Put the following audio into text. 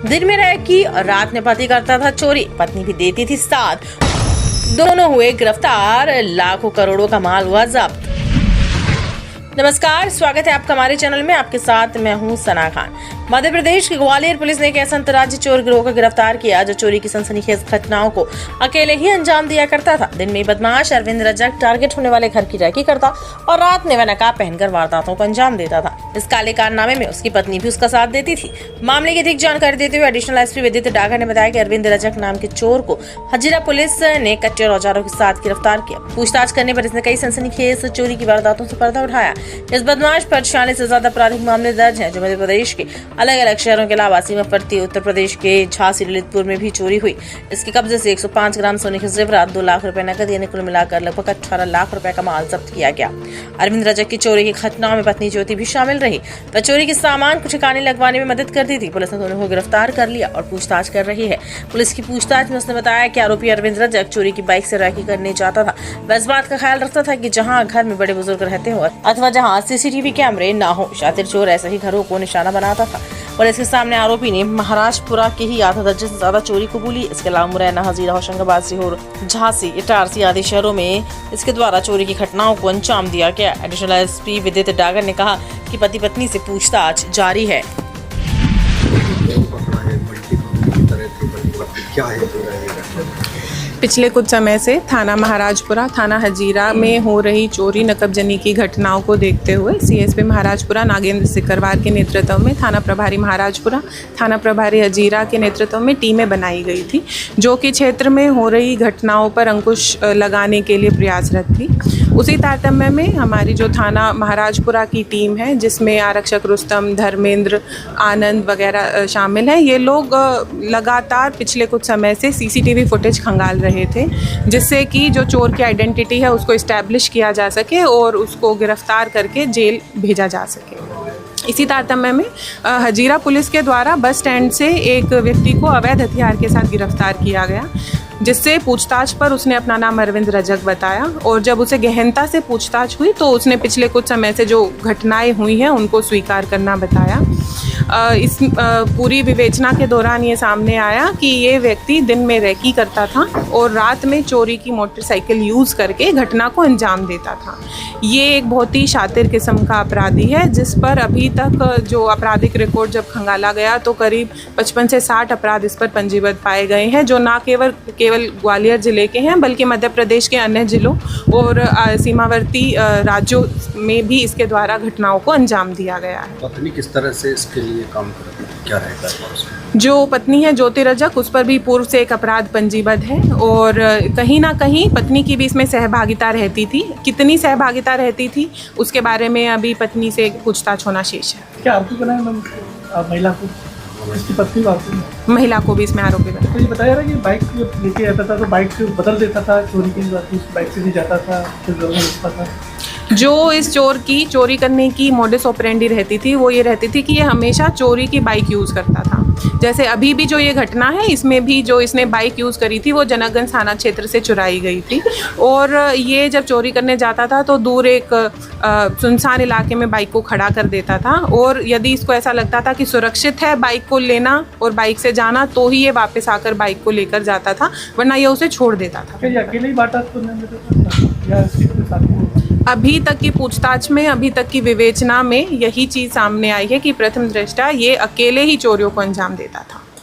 दिन में रैकी और रात में पति करता था चोरी, पत्नी भी देती थी साथ। दोनों हुए गिरफ्तार, लाखों करोड़ों का माल हुआ जब्त। नमस्कार, स्वागत है आपका हमारे चैनल में। आपके साथ मैं हूं सना खान। मध्य प्रदेश की ग्वालियर पुलिस ने एक ऐसा अंतर्राज्यीय चोर गिरोह को गिरफ्तार किया जो चोरी की सनसनीखेज घटनाओं को अकेले ही अंजाम दिया करता था। दिन में बदमाश अरविंद रजक टारगेट होने वाले घर की रैकी करता और रात में वह नकाब पहनकर वारदातों को अंजाम देता था। इस काले कारनामे में उसकी पत्नी भी उसका साथ देती थी। मामले की अधिक जानकारी देते हुए एडिशनल एसपी विदित डागर ने बताया कि अरविंद रजक नाम के चोर को हजीरा पुलिस ने कच्चे औजारों के साथ गिरफ्तार किया। पूछताछ करने पर इसने कई सनसनीखेज चोरी की वारदातों से पर्दा उठाया। इस बदमाश पर 46 से ज्यादा आपराधिक मामले दर्ज हैं, जो मध्य प्रदेश के अलग अलग शहरों के अलावा सीमावर्ती उत्तर प्रदेश के झांसी ललितपुर में भी चोरी हुई। इसके कब्जे से 105 ग्राम सोने के जेवरात, 2 लाख रुपए नकद यानी कुल मिलाकर लगभग 18 लाख रुपए का माल जब्त किया गया। अरविंद रजक की चोरी की घटनाओं में पत्नी ज्योति भी शामिल रही। वह चोरी के सामान को ठिकाने लगवाने में मदद करती थी। पुलिस ने दोनों को गिरफ्तार कर लिया और पूछताछ कर रही है। पुलिस की पूछताछ में उसने बताया कि आरोपी अरविंद रजक चोरी की बाइक से रैकी करने जाता था। वह इस बात का ख्याल रखता था कि जहाँ घर में बड़े बुजुर्ग रहते हो अथवा जहाँ सीसीटीवी कैमरे ना हो, शातिर चोर ऐसे ही घरों को निशाना बनाता था। पुलिस के सामने आरोपी ने महाराजपुरा के ही आधा दर्जन से ज्यादा चोरी कबूली। इसके अलावा मुरैना, हजीरा, होशंगाबाद, सीहोर, झांसी, इटारसी आदि शहरों में इसके द्वारा चोरी की घटनाओं को अंजाम दिया गया। एडिशनल एसपी विदित डागर ने कहा कि पति पत्नी से पूछताछ जारी है। पिछले कुछ समय से थाना महाराजपुरा, थाना हजीरा में हो रही चोरी नकबजनी की घटनाओं को देखते हुए सीएसपी महाराजपुरा नागेंद्र सिकरवार के नेतृत्व में थाना प्रभारी महाराजपुरा, थाना प्रभारी हजीरा के नेतृत्व में टीमें बनाई गई थी, जो कि क्षेत्र में हो रही घटनाओं पर अंकुश लगाने के लिए प्रयासरत थी। उसी तारतम्य में हमारी जो थाना महाराजपुरा की टीम है, जिसमें आरक्षक रुस्तम, धर्मेंद्र, आनंद वगैरह शामिल हैं, ये लोग लगातार पिछले कुछ समय से सीसीटीवी फुटेज खंगाल रहे थे, जिससे कि जो चोर की आइडेंटिटी है उसको इस्टेब्लिश किया जा सके और उसको गिरफ्तार करके जेल भेजा जा सके। इसी तारतम्य में हजीरा पुलिस के द्वारा बस स्टैंड से एक व्यक्ति को अवैध हथियार के साथ गिरफ्तार किया गया, जिससे पूछताछ पर उसने अपना नाम अरविंद रजक बताया। और जब उसे गहनता से पूछताछ हुई तो उसने पिछले कुछ समय से जो घटनाएं हुई हैं उनको स्वीकार करना बताया। इस पूरी विवेचना के दौरान ये सामने आया कि ये व्यक्ति दिन में रैकी करता था और रात में चोरी की मोटरसाइकिल यूज़ करके घटना को अंजाम देता था। ये एक बहुत ही शातिर किस्म का अपराधी है, जिस पर अभी तक जो आपराधिक रिकॉर्ड जब खंगाला गया तो करीब 55 से 60 अपराध इस पर पंजीबद्ध पाए गए हैं, जो ना केवल ग्वालियर जिले के हैं बल्कि मध्य प्रदेश के अन्य जिलों और सीमावर्ती राज्यों में भी इसके द्वारा घटनाओं को अंजाम दिया गया है। पत्नी किस तरह से इसके लिए काम करती है, क्या रहता है? जो पत्नी है ज्योति रजक, उस पर भी पूर्व से एक अपराध पंजीबद्ध है और कहीं ना कहीं पत्नी की भी इसमें सहभागिता रहती थी। कितनी सहभागिता रहती थी उसके बारे में अभी पत्नी से पूछताछ होना शेष है। क्या आरोपी बनाया महिला को, इसकी पत्नी को, महिला को भी इसमें आरोपी बनाया। तो ये बताया कि बाइक लेके आता था तो बाइक बदल देता था, चोरी की बाइक से नहीं जाता था, फिर जो इस चोर की चोरी करने की मोडस ऑपरेंडी रहती थी वो ये रहती थी कि ये हमेशा चोरी की बाइक यूज़ करता था। जैसे अभी भी जो ये घटना है, इसमें भी जो इसने बाइक यूज़ करी थी वो जनकगंज थाना क्षेत्र से चुराई गई थी और ये जब चोरी करने जाता था तो दूर एक सुनसान इलाके में बाइक को खड़ा कर देता था और यदि इसको ऐसा लगता था कि सुरक्षित है बाइक को लेना और बाइक से जाना तो ही ये वापस आकर बाइक को लेकर जाता था, वरना ये उसे छोड़ देता था। क्या अकेले ही बाटा या अभी तक की पूछताछ में, अभी तक की विवेचना में यही चीज़ सामने आई है कि प्रथम दृष्टया ये अकेले ही चोरियों को अंजाम देता था।